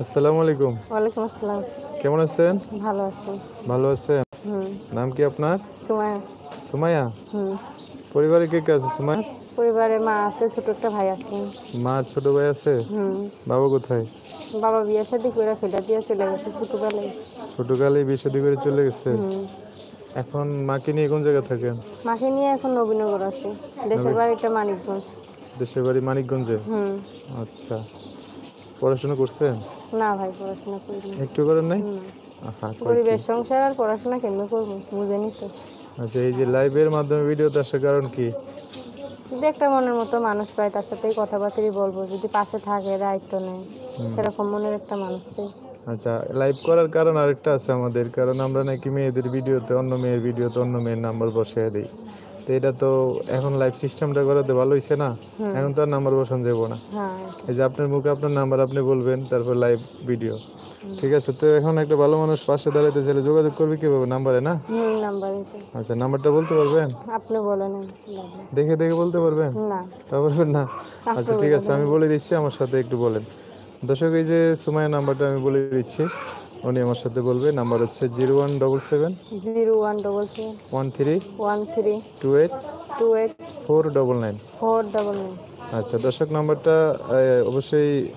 আসসালামু আলাইকুম। ওয়ালাইকুম আসসালাম। কেমন আছেন? ভালো আছি। ভালো আছেন? হুম। নাম কি আপনার? সুমাইয়া। সুমাইয়া? হুম। পরিবারে কে কে আছে সুমাইয়া? পরিবারে মা আছে, ছোট একটা ভাই আছে। মা আর ছোট ভাই আছে? হুম। বাবা কোথায়? বাবা বিয়ে শাদী করে ফেলে দিয়ে চলে গেছে ছোটবেলায়। ছোটকালেই বিয়ে শাদী করে চলে গেছে? হুম। এখন মাকে নিয়ে কোন জায়গায় থাকেন? মাকে নিয়ে এখন নবীনগর আছে। দেশের নবী- বাড়িটা মানিকগঞ্জ। দেশের বাড়ি মানিকগঞ্জে? হুম। আচ্ছা। পড়াশোনা করছেন? না ভাই, পড়াশোনা করিনি। একটু করেন নাই? হুম। আহা, কয় কি? গরিবের সংসার আর পড়াশোনা কেমনে করবো, বুঝেনি তো। আচ্ছা, এই যে লাইভের মাধ্যমে ভিডিওতে আসার কারণ কি? যদি একটা মনের মতো মানুষ পাই, তার সাথেই কথাবার্তাই বলবো, যদি পাশে থাকে, দায়িত্ব নেয়, সেরকম মনের একটা মানুষ চাই। আচ্ছা, লাইভ করার কারণ আরেকটা আছে আমাদের, কারণ আমরা নাকি মেয়েদের ভিডিওতে অন্য মেয়ের ভিডিওতে অন্য মেয়ের নাম্বার বসিয়ে দিই। তো এটা তো এখন লাইভ সিস্টেমটা করাতে ভালো হয়েছে না? এখন তো আর নাম্বার বসানো যাবো না। হ্যাঁ। এই যে আপনার মুখে আপনার নাম্বার আপনি বলবেন, তারপর লাইভ ভিডিও। ঠিক আছে, তো এখন একটা ভালো মানুষ পাশে দাঁড়াইতে চাইলে যোগাযোগ করবে কিভাবে? নাম্বারে না? নাম্বার আচ্ছা, নাম্বারটা বলতে পারবেন? আপনি বলেন। দেখে দেখে বলতে পারবেন? না, তা বলবেন না? আপনি আচ্ছা ঠিক বলে আছে, দেন। আমি বলে দিচ্ছি, আমার সাথে একটু বলেন। দর্শক, এই যে সুমাইয়া নাম্বারটা আমি বলে দিচ্ছি, উনি আমার সাথে বলবে। নাম্বার হচ্ছে 0177 0177 13 13 28 28 499। 499। আচ্ছা দর্শক, নাম্বারটা অবশ্যই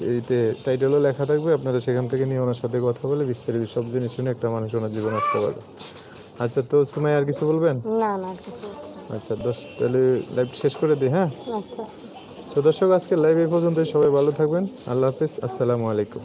এইতে টাইটেলও লেখা থাকবে, আপনারা সেখান থেকে নিয়ে ওনার সাথে কথা বলে বিস্তারিত সব জিনিস শুনে একটা মানুষ ওনার জীবন আসতে পারবে। আচ্ছা, তো সুমাইয়া আর কিছু বলবেন? না না, কিছু হচ্ছে। আচ্ছা তাহলে লাইভ শেষ করে দিই, হ্যাঁ? আচ্ছা। তো দর্শক, আজকে লাইভ এই পর্যন্ত। সবাই ভালো থাকবেন। আল্লাহ হাফিজ। আসসালামু আলাইকুম।